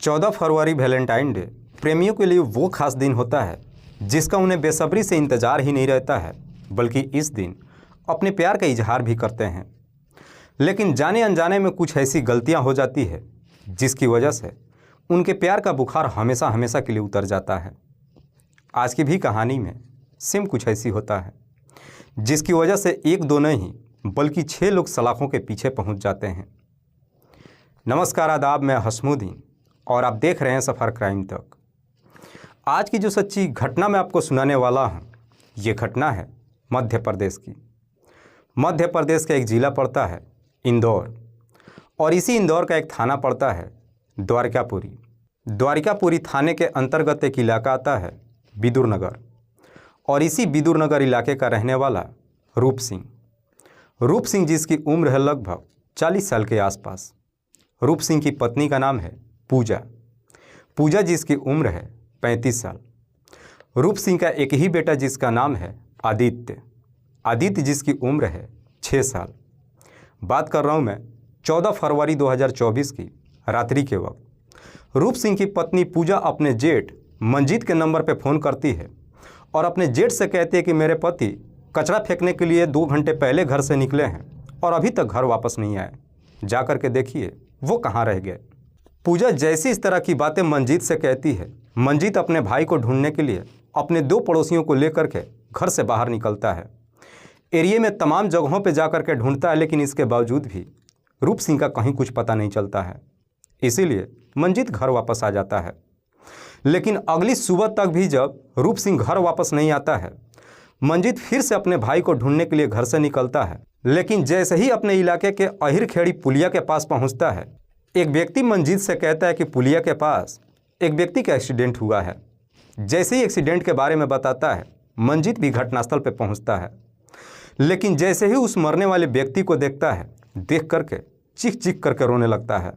14 फरवरी Valentine day प्रेमियों के लिए वो खास दिन होता है जिसका उन्हें बेसब्री से इंतजार ही नहीं रहता है, बल्कि इस दिन अपने प्यार का इजहार भी करते हैं। लेकिन जाने अनजाने में कुछ ऐसी गलतियां हो जाती है जिसकी वजह से उनके प्यार का बुखार हमेशा हमेशा के लिए उतर जाता है। आज की भी कहानी में सेम कुछ ऐसी होता है जिसकी वजह से एक दो नहीं बल्कि 6 लोग सलाखों के पीछे पहुंच जाते हैं। नमस्कार, आदाब, मैं हसमुद्दीन और आप देख रहे हैं सफ़र क्राइम तक। आज की जो सच्ची घटना मैं आपको सुनाने वाला हूं, ये घटना है मध्य प्रदेश की। मध्य प्रदेश का एक ज़िला पड़ता है इंदौर, और इसी इंदौर का एक थाना पड़ता है द्वारिकापुरी। द्वारिकापुरी थाने के अंतर्गत एक इलाका आता है बिदुर नगर, और इसी बिदुर नगर इलाके का रहने वाला रूप सिंह जिसकी उम्र है लगभग 40 साल के आसपास। रूप सिंह की पत्नी का नाम है पूजा जिसकी उम्र है 35 साल। रूप सिंह का एक ही बेटा जिसका नाम है आदित्य जिसकी उम्र है 6 साल। बात कर रहा हूँ मैं 14 फरवरी 2024 की रात्रि के वक्त। रूप सिंह की पत्नी पूजा अपने जेठ मंजीत के नंबर पर फ़ोन करती है और अपने जेठ से कहती है कि मेरे पति कचरा फेंकने के लिए 2 घंटे पहले घर से निकले हैं और अभी तक घर वापस नहीं आए, जा कर के देखिए वो कहाँ रह गए। पूजा जैसी इस तरह की बातें मंजीत से कहती है, मंजीत अपने भाई को ढूंढने के लिए अपने 2 पड़ोसियों को लेकर के घर से बाहर निकलता है। एरिया में तमाम जगहों पर जा कर के ढूंढता है, लेकिन इसके बावजूद भी रूप सिंह का कहीं कुछ पता नहीं चलता है। इसीलिए मंजीत घर वापस आ जाता है। लेकिन अगली सुबह तक भी जब रूप सिंह घर वापस नहीं आता है, मंजीत फिर से अपने भाई को ढूंढने के लिए घर से निकलता है। लेकिन जैसे ही अपने इलाके के अहिरखेड़ी पुलिया के पास पहुंचता है, एक व्यक्ति मंजीत से कहता है कि पुलिया के पास एक व्यक्ति का एक्सीडेंट हुआ है। जैसे ही एक्सीडेंट के बारे में बताता है, मंजीत भी घटनास्थल पर पहुंचता है। लेकिन जैसे ही उस मरने वाले व्यक्ति को देखता है, देख करके चीख चीख करके रोने लगता है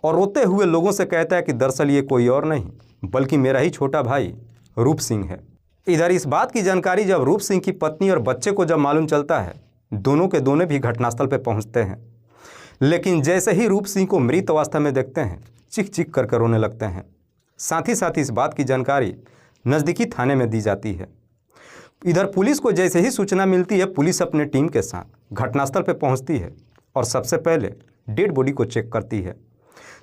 और रोते हुए लोगों से कहता है कि दरअसल ये कोई और नहीं बल्कि मेरा ही छोटा भाई रूप सिंह है। इधर इस बात की जानकारी जब रूप सिंह की पत्नी और बच्चे को जब मालूम चलता है, दोनों के दोनों भी घटनास्थल पर पहुंचते हैं। लेकिन जैसे ही रूप सिंह को मृत अवस्था में देखते हैं, चीख चीख करके रोने लगते हैं। साथ ही इस बात की जानकारी नज़दीकी थाने में दी जाती है। इधर पुलिस को जैसे ही सूचना मिलती है, पुलिस अपने टीम के साथ घटनास्थल पर पहुंचती है और सबसे पहले डेड बॉडी को चेक करती है।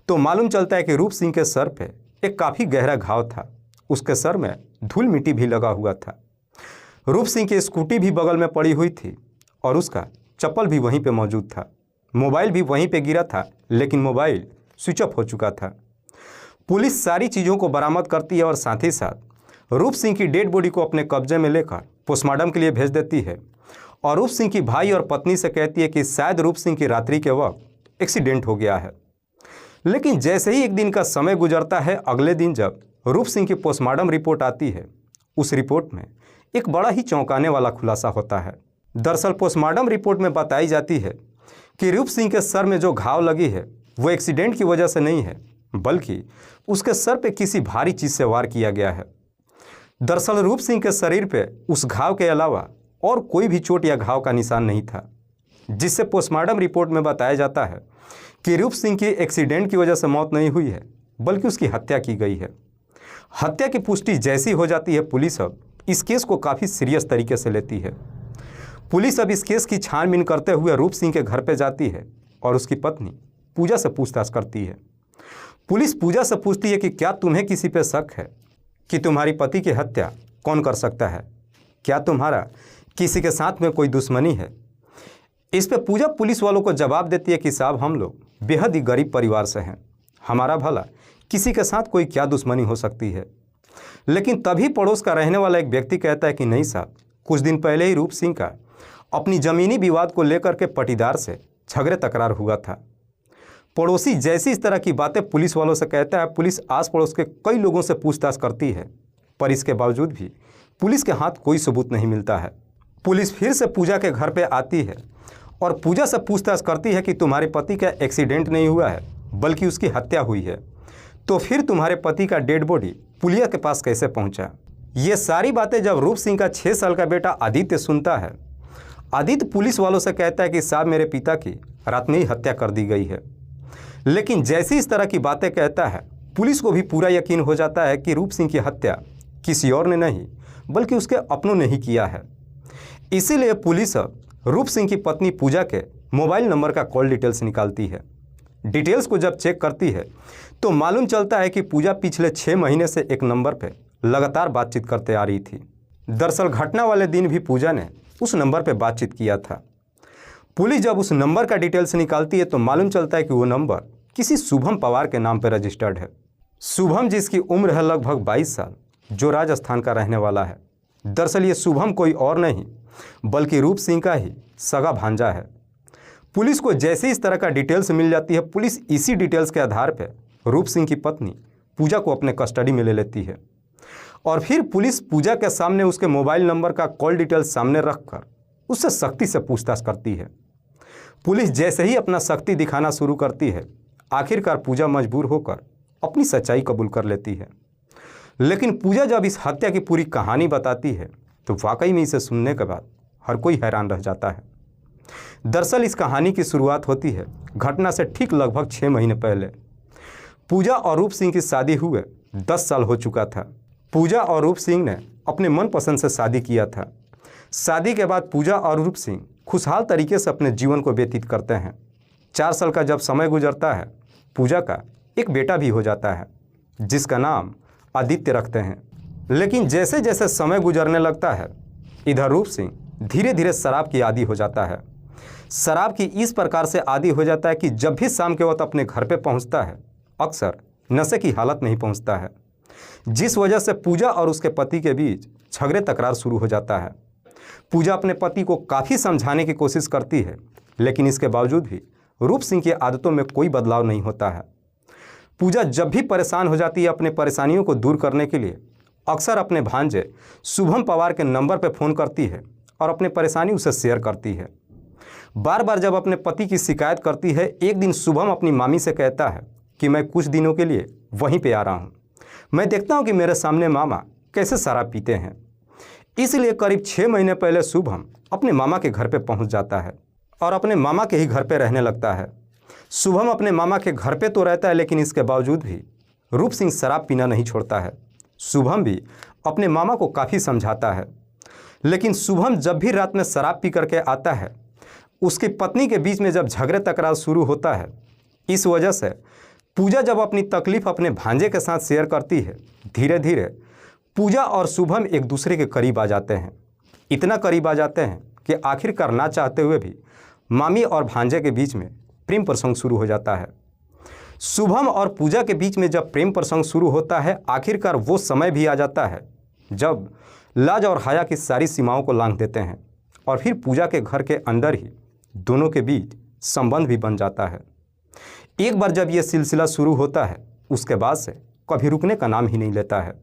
तो मालूम चलता है कि रूप सिंह के सर पे एक काफ़ी गहरा घाव था। उसके सर में धूल मिट्टी भी लगा हुआ था। रूप सिंह की स्कूटी भी बगल में पड़ी हुई थी और उसका चप्पल भी वहीं पे मौजूद था। मोबाइल भी वहीं पे गिरा था, लेकिन मोबाइल स्विच ऑफ हो चुका था। पुलिस सारी चीज़ों को बरामद करती है और साथ ही साथ रूप सिंह की डेड बॉडी को अपने कब्जे में लेकर पोस्टमार्टम के लिए भेज देती है और रूप सिंह की भाई और पत्नी से कहती है कि शायद रूप सिंह की रात्रि के वक्त एक्सीडेंट हो गया है। लेकिन जैसे ही एक दिन का समय गुजरता है, अगले दिन जब रूप सिंह की पोस्टमार्टम रिपोर्ट आती है, उस रिपोर्ट में एक बड़ा ही चौंकाने वाला खुलासा होता है। दरअसल पोस्टमार्टम रिपोर्ट में बताई जाती है कि रूप सिंह के सर में जो घाव लगी है वो एक्सीडेंट की वजह से नहीं है, बल्कि उसके सर पे किसी भारी चीज़ से वार किया गया है। दरअसल रूप सिंह के शरीर पे उस घाव के अलावा और कोई भी चोट या घाव का निशान नहीं था, जिससे पोस्टमार्टम रिपोर्ट में बताया जाता है कि रूप सिंह की एक्सीडेंट की वजह से मौत नहीं हुई है, बल्कि उसकी हत्या की गई है। हत्या की पुष्टि जैसी हो जाती है, पुलिस अब इस केस को काफ़ी सीरियस तरीके से लेती है। पुलिस अब इस केस की छानबीन करते हुए रूप सिंह के घर पर जाती है और उसकी पत्नी पूजा से पूछताछ करती है। पुलिस पूजा से पूछती है कि क्या तुम्हें किसी पे शक है कि तुम्हारी पति की हत्या कौन कर सकता है? क्या तुम्हारा किसी के साथ में कोई दुश्मनी है? इस पे पूजा पुलिस वालों को जवाब देती है कि साहब, हम लोग बेहद ही गरीब परिवार से हैं, हमारा भला किसी के साथ कोई क्या दुश्मनी हो सकती है। लेकिन तभी पड़ोस का रहने वाला एक व्यक्ति कहता है कि नहीं साहब, कुछ दिन पहले ही रूप सिंह का अपनी ज़मीनी विवाद को लेकर के पटीदार से झगड़े तकरार हुआ था। पड़ोसी जैसी इस तरह की बातें पुलिस वालों से कहता है, पुलिस आस पड़ोस के कई लोगों से पूछताछ करती है, पर इसके बावजूद भी पुलिस के हाथ कोई सबूत नहीं मिलता है। पुलिस फिर से पूजा के घर पे आती है और पूजा से पूछताछ करती है कि तुम्हारे पति का एक्सीडेंट नहीं हुआ है बल्कि उसकी हत्या हुई है, तो फिर तुम्हारे पति का डेड बॉडी पुलिया के पास कैसे पहुंचा? ये सारी बातें जब रूप सिंह का 6 साल का बेटा आदित्य सुनता है, आदित्य पुलिस वालों से कहता है कि साहब, मेरे पिता की रात में ही हत्या कर दी गई है। लेकिन जैसी इस तरह की बातें कहता है, पुलिस को भी पूरा यकीन हो जाता है कि रूप सिंह की हत्या किसी और ने नहीं बल्कि उसके अपनों ने ही किया है। इसीलिए पुलिस अब रूप सिंह की पत्नी पूजा के मोबाइल नंबर का कॉल डिटेल्स निकालती है। डिटेल्स को जब चेक करती है तो मालूम चलता है कि पूजा पिछले 6 महीने से एक नंबर पर लगातार बातचीत करते आ रही थी। दरअसल घटना वाले दिन भी पूजा ने उस नंबर पर बातचीत किया था। पुलिस जब उस नंबर का डिटेल्स निकालती है तो मालूम चलता है कि वो नंबर किसी शुभम पवार के नाम पर रजिस्टर्ड है। शुभम जिसकी उम्र है लगभग 22 साल, जो राजस्थान का रहने वाला है। दरअसल ये शुभम कोई और नहीं बल्कि रूप सिंह का ही सगा भांजा है। पुलिस को जैसे इस तरह का डिटेल्स मिल जाती है, पुलिस इसी डिटेल्स के आधार पर रूप सिंह की पत्नी पूजा को अपने कस्टडी में ले लेती है और फिर पुलिस पूजा के सामने उसके मोबाइल नंबर का कॉल डिटेल्स सामने रखकर उससे सख्ती से पूछताछ करती है। पुलिस जैसे ही अपना सख्ती दिखाना शुरू करती है, आखिरकार पूजा मजबूर होकर अपनी सच्चाई कबूल कर लेती है। लेकिन पूजा जब इस हत्या की पूरी कहानी बताती है तो वाकई में इसे सुनने के बाद हर कोई हैरान रह जाता है। दरअसल इस कहानी की शुरुआत होती है घटना से ठीक लगभग 6 महीने पहले। पूजा और रूप सिंह की शादी हुए 10 साल हो चुका था। पूजा और रूप सिंह ने अपने मनपसंद से शादी किया था। शादी के बाद पूजा और रूप सिंह खुशहाल तरीके से अपने जीवन को व्यतीत करते हैं। 4 साल का जब समय गुजरता है, पूजा का एक बेटा भी हो जाता है जिसका नाम आदित्य रखते हैं। लेकिन जैसे जैसे समय गुजरने लगता है, इधर रूप सिंह धीरे धीरे शराब की आदी हो जाता है। शराब की इस प्रकार से आदी हो जाता है कि जब भी शाम के वक्त अपने घर पे पहुंचता है, अक्सर नशे की हालत में ही पहुंचता है, जिस वजह से पूजा और उसके पति के बीच झगड़े तकरार शुरू हो जाता है। पूजा अपने पति को काफ़ी समझाने की कोशिश करती है, लेकिन इसके बावजूद भी रूप सिंह की आदतों में कोई बदलाव नहीं होता है। पूजा जब भी परेशान हो जाती है, अपने परेशानियों को दूर करने के लिए अक्सर अपने भांजे शुभम पवार के नंबर पर फ़ोन करती है और अपनी परेशानी उसे शेयर करती है। बार बार जब अपने पति की शिकायत करती है, एक दिन शुभम अपनी मामी से कहता है कि मैं कुछ दिनों के लिए वहीं पे आ रहा हूँ, मैं देखता हूँ कि मेरे सामने मामा कैसे शराब पीते हैं। इसलिए करीब 6 महीने पहले शुभम अपने मामा के घर पे पहुँच जाता है और अपने मामा के ही घर पे रहने लगता है। शुभम अपने मामा के घर पे तो रहता है, लेकिन इसके बावजूद भी रूप सिंह शराब पीना नहीं छोड़ता है। शुभम भी अपने मामा को काफ़ी समझाता है, लेकिन शुभम जब भी रात में शराब पी करके आता है, उसकी पत्नी के बीच में जब झगड़े तकरार शुरू होता है। इस वजह से पूजा जब अपनी तकलीफ़ अपने भांजे के साथ शेयर करती है, धीरे धीरे पूजा और शुभम एक दूसरे के करीब आ जाते हैं। इतना करीब आ जाते हैं कि आखिरकार ना चाहते हुए भी मामी और भांजे के बीच में प्रेम प्रसंग शुरू हो जाता है। शुभम और पूजा के बीच में जब प्रेम प्रसंग शुरू होता है, आखिरकार वो समय भी आ जाता है जब लाज और हया की सारी सीमाओं को लांघ देते हैं और फिर पूजा के घर के अंदर ही दोनों के बीच संबंध भी बन जाता है। एक बार जब ये सिलसिला शुरू होता है, उसके बाद से कभी रुकने का नाम ही नहीं लेता है।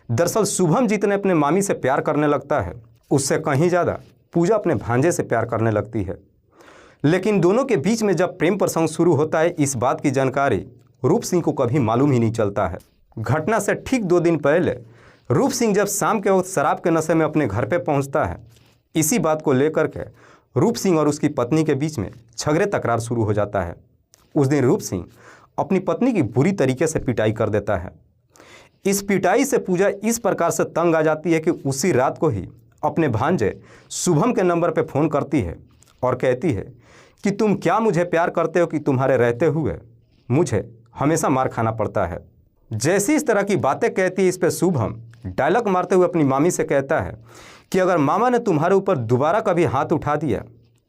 दरअसल शुभम जितने अपने मामी से प्यार करने लगता है, उससे कहीं ज़्यादा पूजा अपने भांजे से प्यार करने लगती है। लेकिन दोनों के बीच में जब प्रेम प्रसंग शुरू होता है, इस बात की जानकारी रूप सिंह को कभी मालूम ही नहीं चलता है। घटना से ठीक 2 दिन पहले रूप सिंह जब शाम के वक्त शराब के नशे में अपने घर पे पहुंचता है, इसी बात को लेकर के रूप सिंह और उसकी पत्नी के बीच में झगड़े तकरार शुरू हो जाता है। उस दिन रूप सिंह अपनी पत्नी की बुरी तरीके से पिटाई कर देता है। इस पिटाई से पूजा इस प्रकार से तंग आ जाती है कि उसी रात को ही अपने भांजे शुभम के नंबर पर फ़ोन करती है और कहती है कि तुम क्या मुझे प्यार करते हो कि तुम्हारे रहते हुए मुझे हमेशा मार खाना पड़ता है। जैसी इस तरह की बातें कहती है, इस पर शुभम डायलॉग मारते हुए अपनी मामी से कहता है कि अगर मामा ने तुम्हारे ऊपर दोबारा कभी हाथ उठा दिया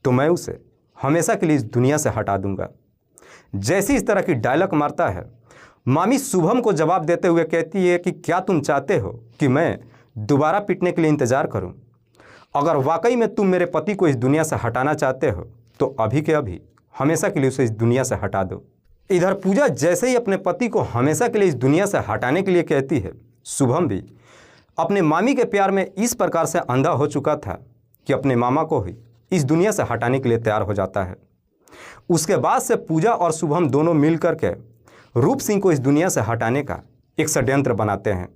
तो मैं उसे हमेशा के लिए इस दुनिया से हटा दूंगा। जैसी इस तरह की डायलॉग मारता है, मामी शुभम को जवाब देते हुए कहती है कि क्या तुम चाहते हो कि मैं दोबारा पिटने के लिए इंतज़ार करूं? अगर वाकई में तुम मेरे पति को इस दुनिया से हटाना चाहते हो तो अभी के अभी हमेशा के लिए उसे इस दुनिया से हटा दो। इधर पूजा जैसे ही अपने पति को हमेशा के लिए इस दुनिया से हटाने के लिए कहती है, शुभम भी अपने मामी के प्यार में इस प्रकार से अंधा हो चुका था कि अपने मामा को ही इस दुनिया से हटाने के लिए तैयार हो जाता है। उसके बाद से पूजा और शुभम दोनों मिल कर के रूप सिंह को इस दुनिया से हटाने का एक षड्यंत्र बनाते हैं।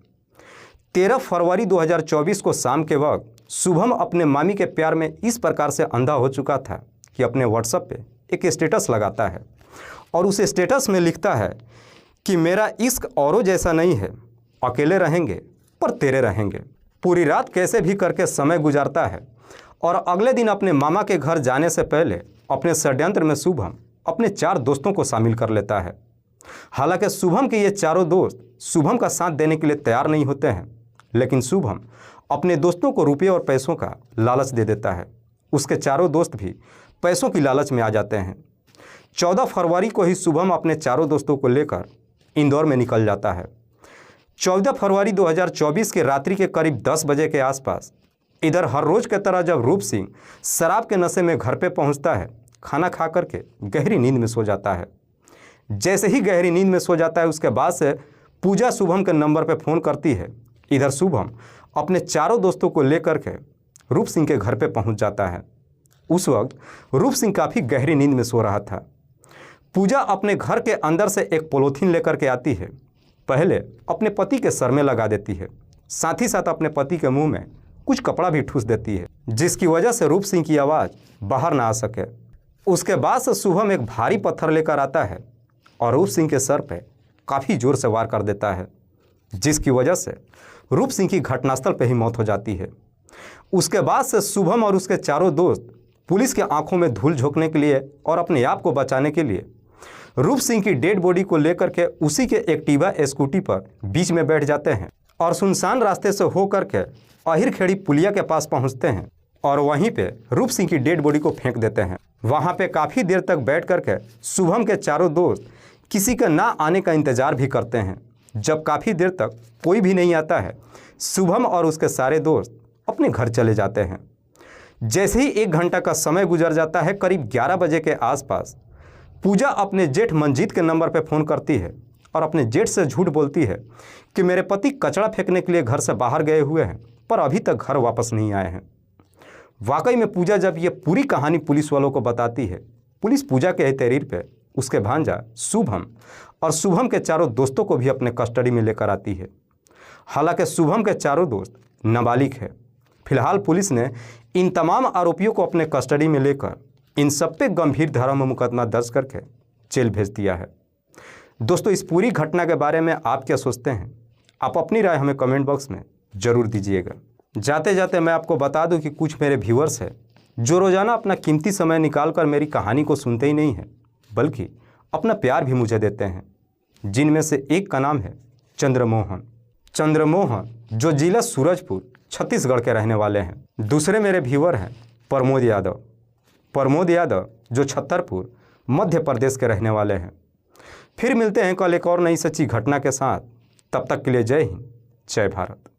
13 फरवरी 2024 को शाम के वक्त शुभम अपने मामी के प्यार में इस प्रकार से अंधा हो चुका था कि अपने व्हाट्सएप पे एक स्टेटस लगाता है और उस स्टेटस में लिखता है कि मेरा इश्क औरों जैसा नहीं है, अकेले रहेंगे पर तेरे रहेंगे। पूरी रात कैसे भी करके समय गुजारता है और अगले दिन अपने मामा के घर जाने से पहले अपने षड्यंत्र में शुभम अपने 4 दोस्तों को शामिल कर लेता है। हालांकि शुभम के ये चारों दोस्त शुभम का साथ देने के लिए तैयार नहीं होते हैं, लेकिन शुभम अपने दोस्तों को रुपये और पैसों का लालच दे देता है। उसके चारों दोस्त भी पैसों की लालच में आ जाते हैं। 14 फरवरी को ही शुभम अपने चारों दोस्तों को लेकर इंदौर में निकल जाता है। 14 फरवरी 2024 के रात्रि के करीब 10 बजे के आसपास इधर हर रोज की तरह जब रूप सिंह शराब के नशे में घर पे पहुंचता है, खाना खा करके गहरी नींद में सो जाता है। जैसे ही गहरी नींद में सो जाता है, उसके बाद से पूजा शुभम के नंबर पर फ़ोन करती है। इधर शुभम अपने चारों दोस्तों को लेकर के रूप सिंह के घर पे पहुंच जाता है। उस वक्त रूप सिंह काफ़ी गहरी नींद में सो रहा था। पूजा अपने घर के अंदर से एक पॉलीथीन लेकर के आती है। पहले अपने पति के सर में लगा देती है, साथ ही साथ अपने पति के मुंह में कुछ कपड़ा भी ठूस देती है, जिसकी वजह से रूप सिंह की आवाज़ बाहर ना आ सके। उसके बाद से शुभम एक भारी पत्थर लेकर आता है और रूप सिंह के सर पे काफ़ी जोर से वार कर देता है, जिसकी वजह से रूप सिंह की घटनास्थल पर ही मौत हो जाती है। उसके बाद से शुभम और उसके चारों दोस्त पुलिस के आंखों में धूल झोंकने के लिए और अपने आप को बचाने के लिए रूप सिंह की डेड बॉडी को लेकर के उसी के एक्टिवा स्कूटी पर बीच में बैठ जाते हैं और सुनसान रास्ते से होकर के अहिरखेड़ी पुलिया के पास पहुंचते हैं और वहीं पे रूप सिंह की डेड बॉडी को फेंक देते हैं। वहां पे काफ़ी देर तक बैठ करके शुभम के चारों दोस्त किसी के ना आने का इंतज़ार भी करते हैं। जब काफ़ी देर तक कोई भी नहीं आता है, शुभम और उसके सारे दोस्त अपने घर चले जाते हैं। जैसे ही 1 घंटा का समय गुजर जाता है, करीब 11 बजे के आसपास पूजा अपने जेठ मंजीत के नंबर पर फ़ोन करती है और अपने जेठ से झूठ बोलती है कि मेरे पति कचरा फेंकने के लिए घर से बाहर गए हुए हैं पर अभी तक घर वापस नहीं आए हैं। वाकई में पूजा जब ये पूरी कहानी पुलिस वालों को बताती है, पुलिस पूजा के तहरीर पे उसके भांजा शुभम और शुभम के चारों दोस्तों को भी अपने कस्टडी में लेकर आती है। हालांकि शुभम के चारों दोस्त नाबालिग है। फिलहाल पुलिस ने इन तमाम आरोपियों को अपने कस्टडी में लेकर इन सब पे गंभीर धारा में मुकदमा दर्ज करके जेल भेज दिया है। दोस्तों, इस पूरी घटना के बारे में आप क्या सोचते हैं? आप अपनी राय हमें कमेंट बॉक्स में ज़रूर दीजिएगा। जाते जाते मैं आपको बता दूं कि कुछ मेरे व्यूअर्स हैं जो रोज़ाना अपना कीमती समय निकालकर मेरी कहानी को सुनते ही नहीं हैं, बल्कि अपना प्यार भी मुझे देते हैं, जिनमें से एक का नाम है चंद्रमोहन, जो जिला सूरजपुर छत्तीसगढ़ के रहने वाले हैं। दूसरे मेरे व्यूअर हैं प्रमोद यादव जो छतरपुर मध्य प्रदेश के रहने वाले हैं। फिर मिलते हैं कल एक और नई सच्ची घटना के साथ। तब तक के लिए जय हिंद, जय भारत।